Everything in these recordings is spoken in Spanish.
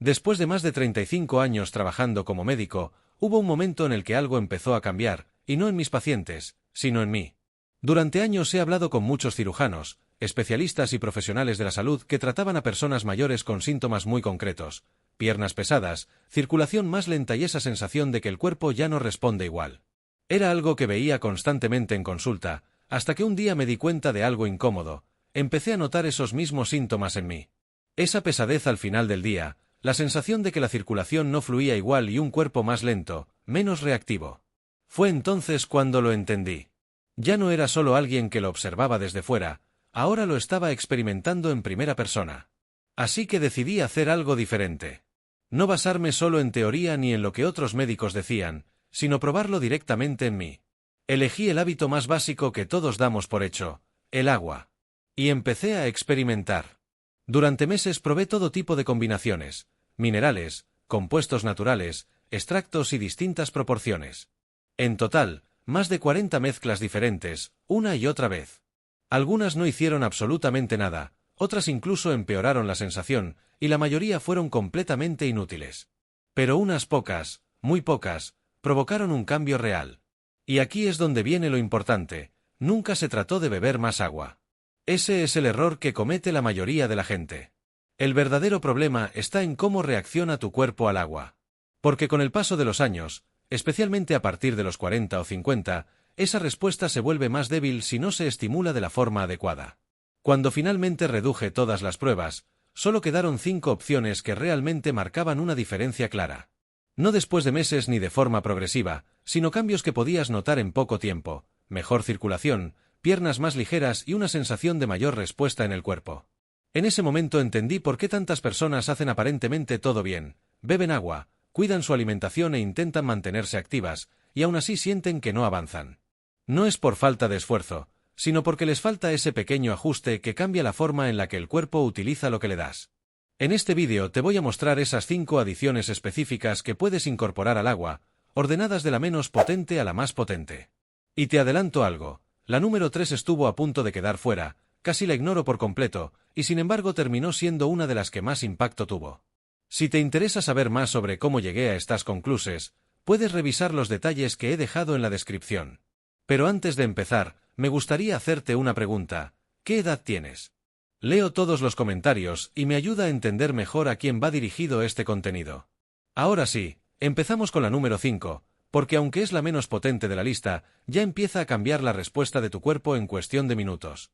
Después de más de 35 años trabajando como médico, hubo un momento en el que algo empezó a cambiar, y no en mis pacientes, sino en mí. Durante años he hablado con muchos cirujanos, especialistas y profesionales de la salud que trataban a personas mayores con síntomas muy concretos: piernas pesadas, circulación más lenta y esa sensación de que el cuerpo ya no responde igual. Era algo que veía constantemente en consulta, hasta que un día me di cuenta de algo incómodo. Empecé a notar esos mismos síntomas en mí. Esa pesadez al final del día, la sensación de que la circulación no fluía igual y un cuerpo más lento, menos reactivo. Fue entonces cuando lo entendí. Ya no era solo alguien que lo observaba desde fuera, ahora lo estaba experimentando en primera persona. Así que decidí hacer algo diferente. No basarme solo en teoría ni en lo que otros médicos decían, sino probarlo directamente en mí. Elegí el hábito más básico que todos damos por hecho: el agua. Y empecé a experimentar. Durante meses probé todo tipo de combinaciones: minerales, compuestos naturales, extractos y distintas proporciones. En total, más de 40 mezclas diferentes, una y otra vez. Algunas no hicieron absolutamente nada, otras incluso empeoraron la sensación, y la mayoría fueron completamente inútiles. Pero unas pocas, muy pocas, provocaron un cambio real. Y aquí es donde viene lo importante: nunca se trató de beber más agua. Ese es el error que comete la mayoría de la gente. El verdadero problema está en cómo reacciona tu cuerpo al agua. Porque con el paso de los años, especialmente a partir de los 40 o 50, esa respuesta se vuelve más débil si no se estimula de la forma adecuada. Cuando finalmente reduje todas las pruebas, solo quedaron 5 opciones que realmente marcaban una diferencia clara. No después de meses ni de forma progresiva, sino cambios que podías notar en poco tiempo: mejor circulación, piernas más ligeras y una sensación de mayor respuesta en el cuerpo. En ese momento entendí por qué tantas personas hacen aparentemente todo bien: beben agua, cuidan su alimentación e intentan mantenerse activas, y aún así sienten que no avanzan. No es por falta de esfuerzo, sino porque les falta ese pequeño ajuste que cambia la forma en la que el cuerpo utiliza lo que le das. En este vídeo te voy a mostrar esas 5 adiciones específicas que puedes incorporar al agua, ordenadas de la menos potente a la más potente. Y te adelanto algo: la número 3 estuvo a punto de quedar fuera, casi la ignoro por completo, y sin embargo terminó siendo una de las que más impacto tuvo. Si te interesa saber más sobre cómo llegué a estas conclusiones, puedes revisar los detalles que he dejado en la descripción. Pero antes de empezar, me gustaría hacerte una pregunta: ¿qué edad tienes? Leo todos los comentarios y me ayuda a entender mejor a quién va dirigido este contenido. Ahora sí, empezamos con la número 5, porque aunque es la menos potente de la lista, ya empieza a cambiar la respuesta de tu cuerpo en cuestión de minutos.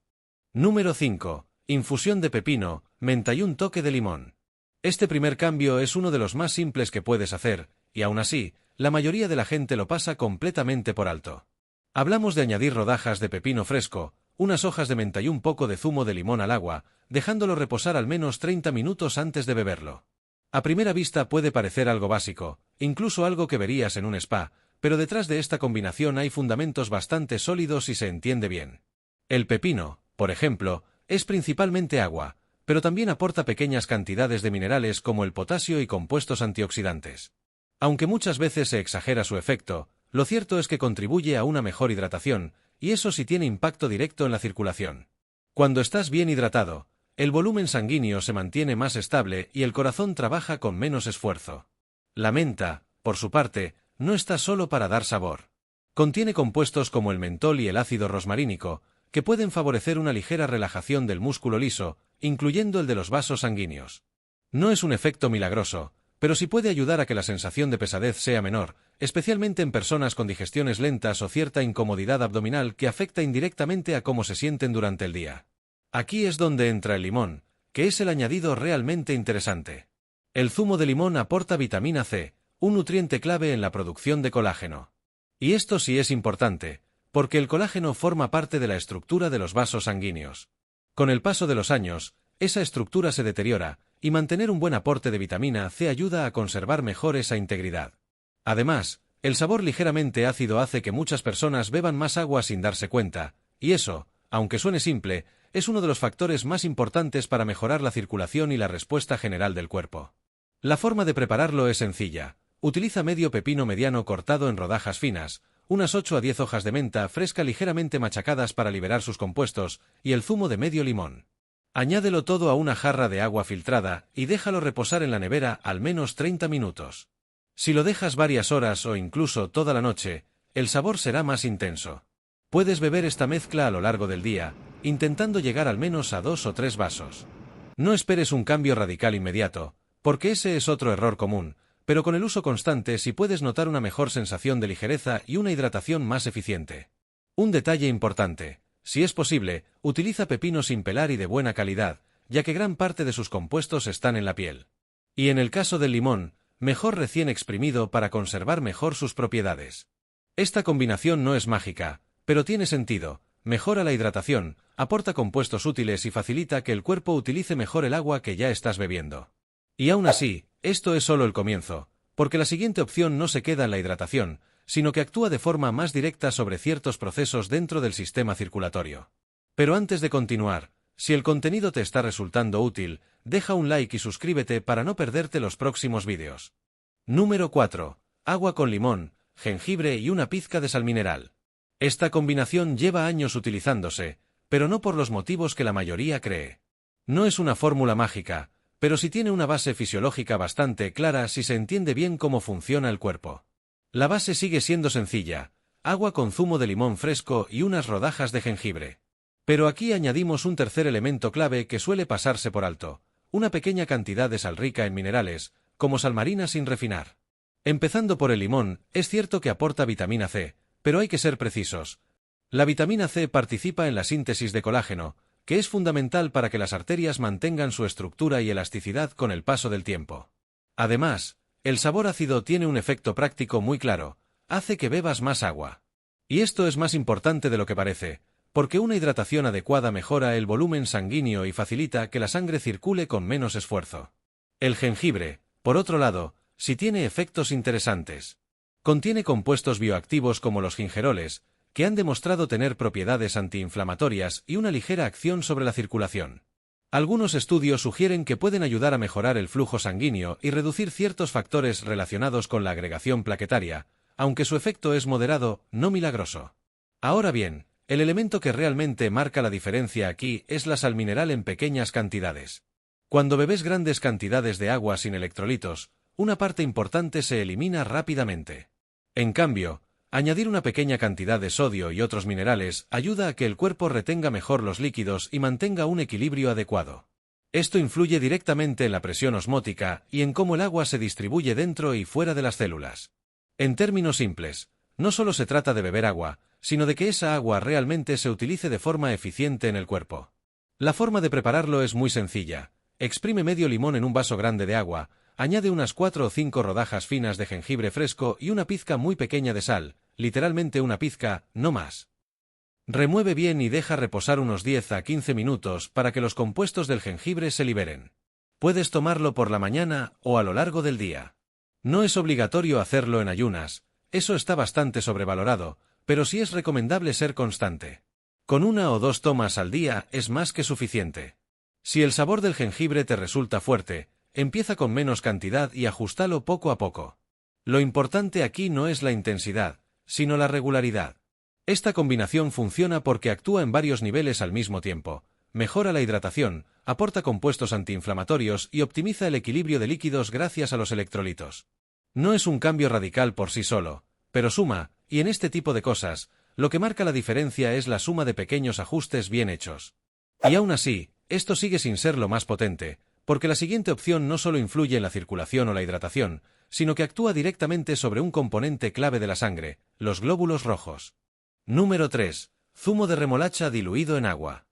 Número 5. Infusión de pepino, menta y un toque de limón. Este primer cambio es uno de los más simples que puedes hacer, y aún así, la mayoría de la gente lo pasa completamente por alto. Hablamos de añadir rodajas de pepino fresco, unas hojas de menta y un poco de zumo de limón al agua, dejándolo reposar al menos 30 minutos antes de beberlo. A primera vista puede parecer algo básico, incluso algo que verías en un spa, pero detrás de esta combinación hay fundamentos bastante sólidos y se entiende bien. El pepino, por ejemplo, es principalmente agua, pero también aporta pequeñas cantidades de minerales como el potasio y compuestos antioxidantes. Aunque muchas veces se exagera su efecto, lo cierto es que contribuye a una mejor hidratación, y eso sí tiene impacto directo en la circulación. Cuando estás bien hidratado, el volumen sanguíneo se mantiene más estable y el corazón trabaja con menos esfuerzo. La menta, por su parte, no está solo para dar sabor. Contiene compuestos como el mentol y el ácido rosmarínico, que pueden favorecer una ligera relajación del músculo liso, incluyendo el de los vasos sanguíneos. No es un efecto milagroso, pero sí puede ayudar a que la sensación de pesadez sea menor, especialmente en personas con digestiones lentas o cierta incomodidad abdominal que afecta indirectamente a cómo se sienten durante el día. Aquí es donde entra el limón, que es el añadido realmente interesante. El zumo de limón aporta vitamina C, un nutriente clave en la producción de colágeno. Y esto sí es importante, porque el colágeno forma parte de la estructura de los vasos sanguíneos. Con el paso de los años, esa estructura se deteriora, y mantener un buen aporte de vitamina C ayuda a conservar mejor esa integridad. Además, el sabor ligeramente ácido hace que muchas personas beban más agua sin darse cuenta, y eso, aunque suene simple, es uno de los factores más importantes para mejorar la circulación y la respuesta general del cuerpo. La forma de prepararlo es sencilla: utiliza medio pepino mediano cortado en rodajas finas, unas 8 a 10 hojas de menta fresca ligeramente machacadas para liberar sus compuestos, y el zumo de medio limón. Añádelo todo a una jarra de agua filtrada y déjalo reposar en la nevera al menos 30 minutos. Si lo dejas varias horas o incluso toda la noche, el sabor será más intenso. Puedes beber esta mezcla a lo largo del día, intentando llegar al menos a 2 o 3 vasos. No esperes un cambio radical inmediato, porque ese es otro error común, pero con el uso constante sí puedes notar una mejor sensación de ligereza y una hidratación más eficiente. Un detalle importante: si es posible, utiliza pepino sin pelar y de buena calidad, ya que gran parte de sus compuestos están en la piel. Y en el caso del limón, mejor recién exprimido para conservar mejor sus propiedades. Esta combinación no es mágica, pero tiene sentido: mejora la hidratación, aporta compuestos útiles y facilita que el cuerpo utilice mejor el agua que ya estás bebiendo. Y aún así, esto es solo el comienzo, porque la siguiente opción no se queda en la hidratación, sino que actúa de forma más directa sobre ciertos procesos dentro del sistema circulatorio. Pero antes de continuar, si el contenido te está resultando útil, deja un like y suscríbete para no perderte los próximos vídeos. Número 4. Agua con limón, jengibre y una pizca de sal mineral. Esta combinación lleva años utilizándose, pero no por los motivos que la mayoría cree. No es una fórmula mágica, pero sí tiene una base fisiológica bastante clara si se entiende bien cómo funciona el cuerpo. La base sigue siendo sencilla: agua con zumo de limón fresco y unas rodajas de jengibre. Pero aquí añadimos un tercer elemento clave que suele pasarse por alto: una pequeña cantidad de sal rica en minerales, como sal marina sin refinar. Empezando por el limón, es cierto que aporta vitamina C, pero hay que ser precisos. La vitamina C participa en la síntesis de colágeno, que es fundamental para que las arterias mantengan su estructura y elasticidad con el paso del tiempo. Además, el sabor ácido tiene un efecto práctico muy claro: hace que bebas más agua. Y esto es más importante de lo que parece, porque una hidratación adecuada mejora el volumen sanguíneo y facilita que la sangre circule con menos esfuerzo. El jengibre, por otro lado, sí tiene efectos interesantes. Contiene compuestos bioactivos como los gingeroles, que han demostrado tener propiedades antiinflamatorias y una ligera acción sobre la circulación. Algunos estudios sugieren que pueden ayudar a mejorar el flujo sanguíneo y reducir ciertos factores relacionados con la agregación plaquetaria, aunque su efecto es moderado, no milagroso. Ahora bien, el elemento que realmente marca la diferencia aquí es la sal mineral en pequeñas cantidades. Cuando bebes grandes cantidades de agua sin electrolitos, una parte importante se elimina rápidamente. En cambio, añadir una pequeña cantidad de sodio y otros minerales ayuda a que el cuerpo retenga mejor los líquidos y mantenga un equilibrio adecuado. Esto influye directamente en la presión osmótica y en cómo el agua se distribuye dentro y fuera de las células. En términos simples, no solo se trata de beber agua, sino de que esa agua realmente se utilice de forma eficiente en el cuerpo. La forma de prepararlo es muy sencilla: exprime medio limón en un vaso grande de agua, añade unas 4 o 5 rodajas finas de jengibre fresco y una pizca muy pequeña de sal, literalmente una pizca, no más. Remueve bien y deja reposar unos 10 a 15 minutos para que los compuestos del jengibre se liberen. Puedes tomarlo por la mañana o a lo largo del día. No es obligatorio hacerlo en ayunas, eso está bastante sobrevalorado, pero sí es recomendable ser constante. Con 1 o 2 tomas al día es más que suficiente. Si el sabor del jengibre te resulta fuerte, empieza con menos cantidad y ajústalo poco a poco. Lo importante aquí no es la intensidad, sino la regularidad. Esta combinación funciona porque actúa en varios niveles al mismo tiempo: mejora la hidratación, aporta compuestos antiinflamatorios y optimiza el equilibrio de líquidos gracias a los electrolitos. No es un cambio radical por sí solo, pero suma, y en este tipo de cosas, lo que marca la diferencia es la suma de pequeños ajustes bien hechos. Y aún así, esto sigue sin ser lo más potente, porque la siguiente opción no solo influye en la circulación o la hidratación, sino que actúa directamente sobre un componente clave de la sangre: los glóbulos rojos. Número 3. Zumo de remolacha diluido en agua.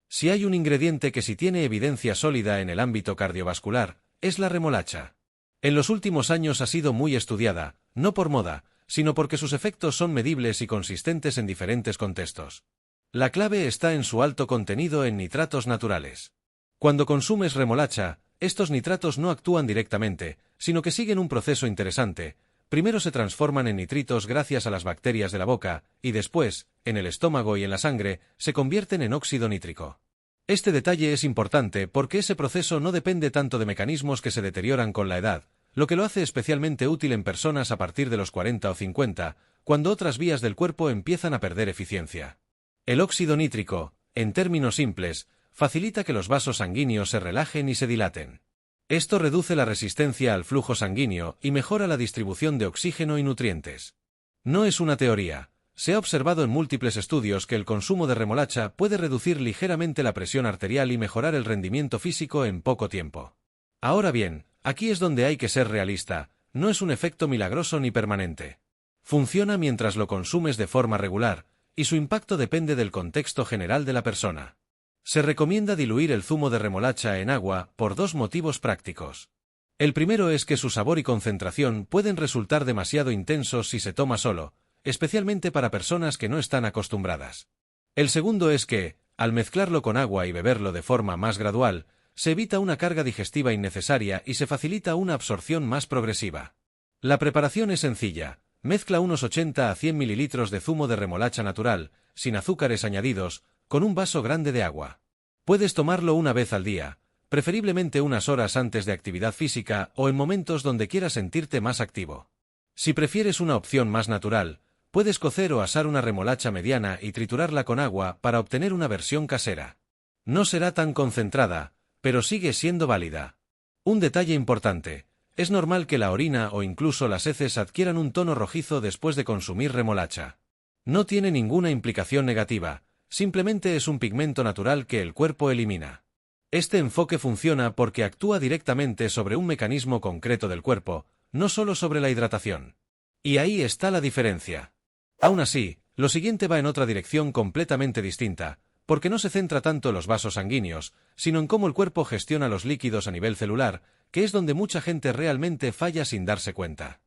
Si hay un ingrediente que sí tiene evidencia sólida en el ámbito cardiovascular, es la remolacha. En los últimos años ha sido muy estudiada, no por moda, sino porque sus efectos son medibles y consistentes en diferentes contextos. La clave está en su alto contenido en nitratos naturales. Cuando consumes remolacha, estos nitratos no actúan directamente, sino que siguen un proceso interesante. Primero se transforman en nitritos gracias a las bacterias de la boca, y después, en el estómago y en la sangre, se convierten en óxido nítrico. Este detalle es importante porque ese proceso no depende tanto de mecanismos que se deterioran con la edad, lo que lo hace especialmente útil en personas a partir de los 40 o 50, cuando otras vías del cuerpo empiezan a perder eficiencia. El óxido nítrico, en términos simples, facilita que los vasos sanguíneos se relajen y se dilaten. Esto reduce la resistencia al flujo sanguíneo y mejora la distribución de oxígeno y nutrientes. No es una teoría. Se ha observado en múltiples estudios que el consumo de remolacha puede reducir ligeramente la presión arterial y mejorar el rendimiento físico en poco tiempo. Ahora bien, aquí es donde hay que ser realista, no es un efecto milagroso ni permanente. Funciona mientras lo consumes de forma regular, y su impacto depende del contexto general de la persona. Se recomienda diluir el zumo de remolacha en agua por dos motivos prácticos. El primero es que su sabor y concentración pueden resultar demasiado intensos si se toma solo, especialmente para personas que no están acostumbradas. El segundo es que, al mezclarlo con agua y beberlo de forma más gradual, se evita una carga digestiva innecesaria y se facilita una absorción más progresiva. La preparación es sencilla. Mezcla unos 80 a 100 mililitros de zumo de remolacha natural, sin azúcares añadidos, con un vaso grande de agua. Puedes tomarlo una vez al día, preferiblemente unas horas antes de actividad física o en momentos donde quieras sentirte más activo. Si prefieres una opción más natural, puedes cocer o asar una remolacha mediana y triturarla con agua para obtener una versión casera. No será tan concentrada, pero sigue siendo válida. Un detalle importante: es normal que la orina o incluso las heces adquieran un tono rojizo después de consumir remolacha. No tiene ninguna implicación negativa, simplemente es un pigmento natural que el cuerpo elimina. Este enfoque funciona porque actúa directamente sobre un mecanismo concreto del cuerpo, no solo sobre la hidratación. Y ahí está la diferencia. Aún así, lo siguiente va en otra dirección completamente distinta, porque no se centra tanto en los vasos sanguíneos, sino en cómo el cuerpo gestiona los líquidos a nivel celular, que es donde mucha gente realmente falla sin darse cuenta.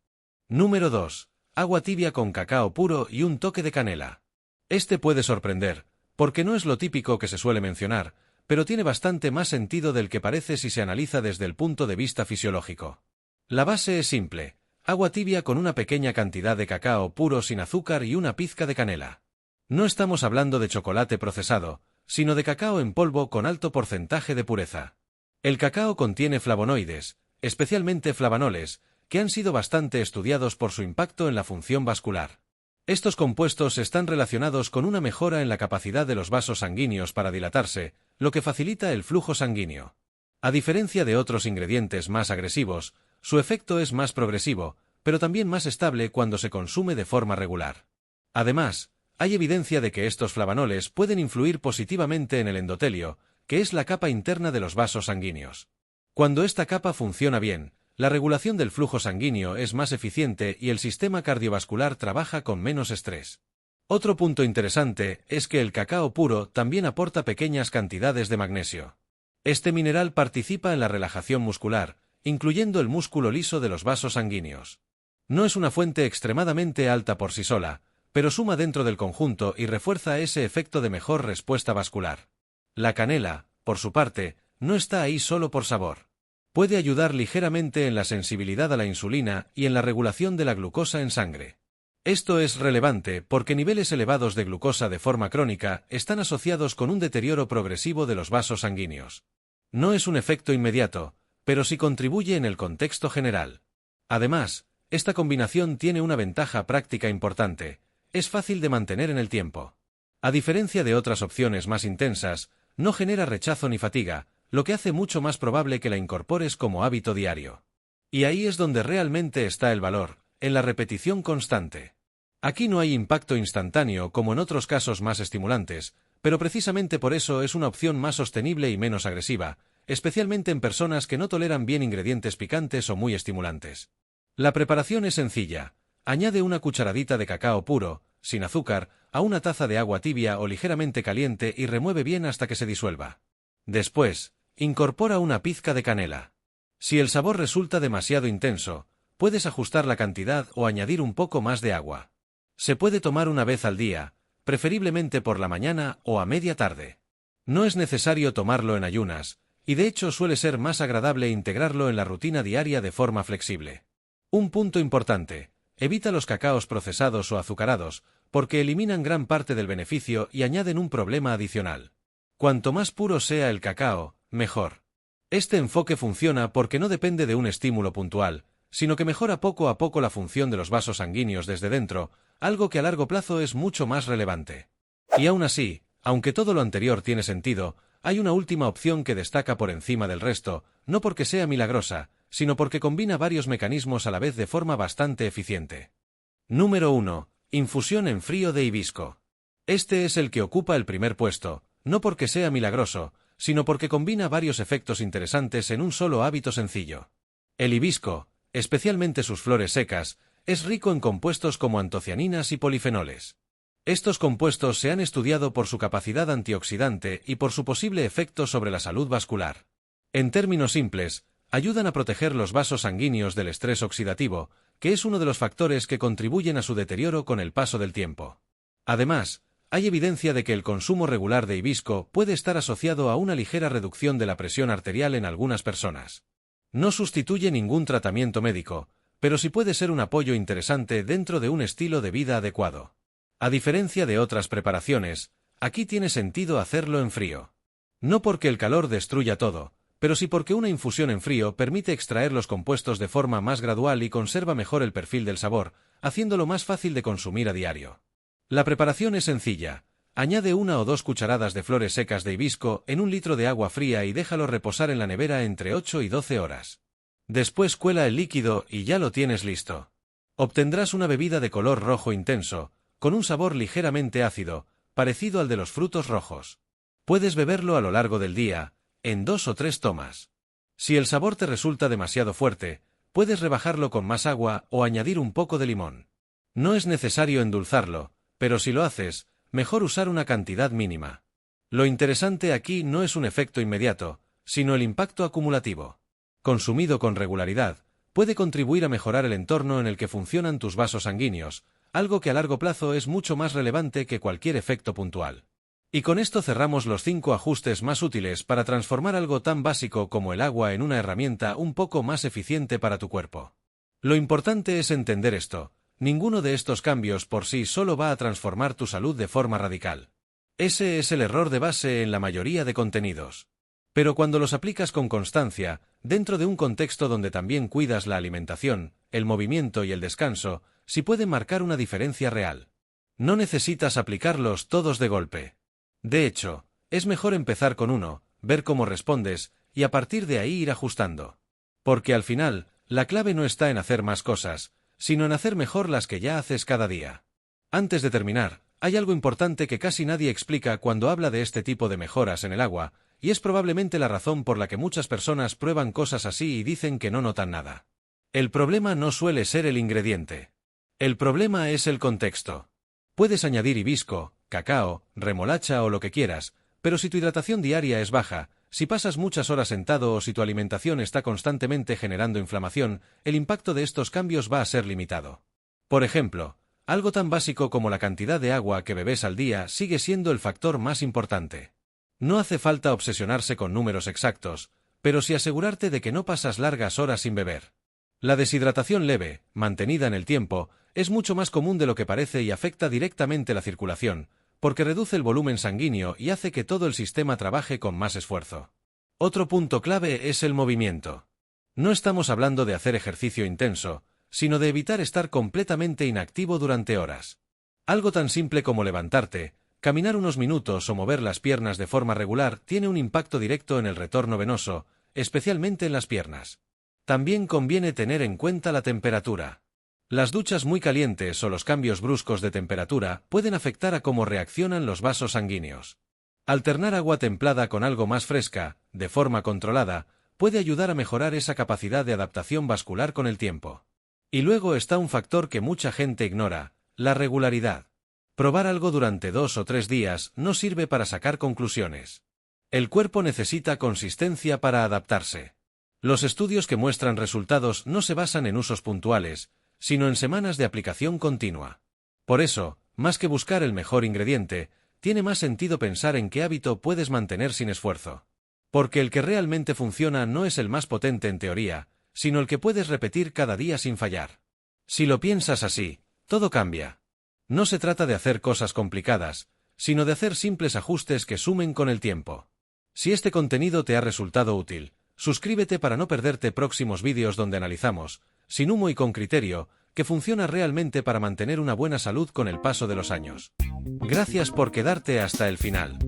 Número 2. Agua tibia con cacao puro y un toque de canela. Este puede sorprender, porque no es lo típico que se suele mencionar, pero tiene bastante más sentido del que parece si se analiza desde el punto de vista fisiológico. La base es simple: agua tibia con una pequeña cantidad de cacao puro sin azúcar y una pizca de canela. No estamos hablando de chocolate procesado, sino de cacao en polvo con alto porcentaje de pureza. El cacao contiene flavonoides, especialmente flavanoles, que han sido bastante estudiados por su impacto en la función vascular. Estos compuestos están relacionados con una mejora en la capacidad de los vasos sanguíneos para dilatarse, lo que facilita el flujo sanguíneo. A diferencia de otros ingredientes más agresivos, su efecto es más progresivo, pero también más estable cuando se consume de forma regular. Además, hay evidencia de que estos flavanoles pueden influir positivamente en el endotelio, que es la capa interna de los vasos sanguíneos. Cuando esta capa funciona bien, la regulación del flujo sanguíneo es más eficiente y el sistema cardiovascular trabaja con menos estrés. Otro punto interesante es que el cacao puro también aporta pequeñas cantidades de magnesio. Este mineral participa en la relajación muscular, incluyendo el músculo liso de los vasos sanguíneos. No es una fuente extremadamente alta por sí sola, pero suma dentro del conjunto y refuerza ese efecto de mejor respuesta vascular. La canela, por su parte, no está ahí solo por sabor. Puede ayudar ligeramente en la sensibilidad a la insulina y en la regulación de la glucosa en sangre. Esto es relevante porque niveles elevados de glucosa de forma crónica están asociados con un deterioro progresivo de los vasos sanguíneos. No es un efecto inmediato, pero sí contribuye en el contexto general. Además, esta combinación tiene una ventaja práctica importante: es fácil de mantener en el tiempo. A diferencia de otras opciones más intensas, no genera rechazo ni fatiga, lo que hace mucho más probable que la incorpores como hábito diario. Y ahí es donde realmente está el valor, en la repetición constante. Aquí no hay impacto instantáneo como en otros casos más estimulantes, pero precisamente por eso es una opción más sostenible y menos agresiva, especialmente en personas que no toleran bien ingredientes picantes o muy estimulantes. La preparación es sencilla: añade una cucharadita de cacao puro, sin azúcar, a una taza de agua tibia o ligeramente caliente y remueve bien hasta que se disuelva. Después, incorpora una pizca de canela. Si el sabor resulta demasiado intenso, puedes ajustar la cantidad o añadir un poco más de agua. Se puede tomar una vez al día, preferiblemente por la mañana o a media tarde. No es necesario tomarlo en ayunas, y de hecho suele ser más agradable integrarlo en la rutina diaria de forma flexible. Un punto importante: evita los cacaos procesados o azucarados, porque eliminan gran parte del beneficio y añaden un problema adicional. Cuanto más puro sea el cacao, mejor. Este enfoque funciona porque no depende de un estímulo puntual, sino que mejora poco a poco la función de los vasos sanguíneos desde dentro, algo que a largo plazo es mucho más relevante. Y aún así, Aunque todo lo anterior tiene sentido, hay una última opción que destaca por encima del resto, no porque sea milagrosa, sino porque combina varios mecanismos a la vez de forma bastante eficiente. Número 1. Infusión en frío de hibisco. Este es el que ocupa el primer puesto, no porque sea milagroso, sino porque combina varios efectos interesantes en un solo hábito sencillo. El hibisco, especialmente sus flores secas, es rico en compuestos como antocianinas y polifenoles. Estos compuestos se han estudiado por su capacidad antioxidante y por su posible efecto sobre la salud vascular. En términos simples, ayudan a proteger los vasos sanguíneos del estrés oxidativo, que es uno de los factores que contribuyen a su deterioro con el paso del tiempo. Además, hay evidencia de que el consumo regular de hibisco puede estar asociado a una ligera reducción de la presión arterial en algunas personas. No sustituye ningún tratamiento médico, pero sí puede ser un apoyo interesante dentro de un estilo de vida adecuado. A diferencia de otras preparaciones, aquí tiene sentido hacerlo en frío. No porque el calor destruya todo, pero sí porque una infusión en frío permite extraer los compuestos de forma más gradual y conserva mejor el perfil del sabor, haciéndolo más fácil de consumir a diario. La preparación es sencilla. Añade 1 o 2 cucharadas de flores secas de hibisco en 1 litro de agua fría y déjalo reposar en la nevera entre 8 y 12 horas. Después cuela el líquido y ya lo tienes listo. Obtendrás una bebida de color rojo intenso, con un sabor ligeramente ácido, parecido al de los frutos rojos. Puedes beberlo a lo largo del día, en 2 o 3 tomas. Si el sabor te resulta demasiado fuerte, puedes rebajarlo con más agua o añadir un poco de limón. No es necesario endulzarlo, pero si lo haces, mejor usar una cantidad mínima. Lo interesante aquí no es un efecto inmediato, sino el impacto acumulativo. Consumido con regularidad, puede contribuir a mejorar el entorno en el que funcionan tus vasos sanguíneos, algo que a largo plazo es mucho más relevante que cualquier efecto puntual. Y con esto cerramos los 5 ajustes más útiles para transformar algo tan básico como el agua en una herramienta un poco más eficiente para tu cuerpo. Lo importante es entender esto. Ninguno de estos cambios por sí solo va a transformar tu salud de forma radical. Ese es el error de base en la mayoría de contenidos. Pero cuando los aplicas con constancia, dentro de un contexto donde también cuidas la alimentación, el movimiento y el descanso, sí pueden marcar una diferencia real. No necesitas aplicarlos todos de golpe. De hecho, es mejor empezar con uno, ver cómo respondes, y a partir de ahí ir ajustando. Porque al final, la clave no está en hacer más cosas, sino en hacer mejor las que ya haces cada día. Antes de terminar, hay algo importante que casi nadie explica cuando habla de este tipo de mejoras en el agua, y es probablemente la razón por la que muchas personas prueban cosas así y dicen que no notan nada. El problema no suele ser el ingrediente. El problema es el contexto. Puedes añadir hibisco, cacao, remolacha o lo que quieras, pero si tu hidratación diaria es baja, si pasas muchas horas sentado o si tu alimentación está constantemente generando inflamación, el impacto de estos cambios va a ser limitado. Por ejemplo, algo tan básico como la cantidad de agua que bebes al día sigue siendo el factor más importante. No hace falta obsesionarse con números exactos, pero sí asegurarte de que no pasas largas horas sin beber. La deshidratación leve, mantenida en el tiempo, es mucho más común de lo que parece y afecta directamente la circulación, porque reduce el volumen sanguíneo y hace que todo el sistema trabaje con más esfuerzo. Otro punto clave es el movimiento. No estamos hablando de hacer ejercicio intenso, sino de evitar estar completamente inactivo durante horas. Algo tan simple como levantarte, caminar unos minutos o mover las piernas de forma regular tiene un impacto directo en el retorno venoso, especialmente en las piernas. También conviene tener en cuenta la temperatura. Las duchas muy calientes o los cambios bruscos de temperatura pueden afectar a cómo reaccionan los vasos sanguíneos. Alternar agua templada con algo más fresca, de forma controlada, puede ayudar a mejorar esa capacidad de adaptación vascular con el tiempo. Y luego está un factor que mucha gente ignora, la regularidad. Probar algo durante 2 o 3 días no sirve para sacar conclusiones. El cuerpo necesita consistencia para adaptarse. Los estudios que muestran resultados no se basan en usos puntuales, sino en semanas de aplicación continua. Por eso, más que buscar el mejor ingrediente, tiene más sentido pensar en qué hábito puedes mantener sin esfuerzo. Porque el que realmente funciona no es el más potente en teoría, sino el que puedes repetir cada día sin fallar. Si lo piensas así, todo cambia. No se trata de hacer cosas complicadas, sino de hacer simples ajustes que sumen con el tiempo. Si este contenido te ha resultado útil, suscríbete para no perderte próximos vídeos donde analizamos, sin humo y con criterio, que funciona realmente para mantener una buena salud con el paso de los años. Gracias por quedarte hasta el final.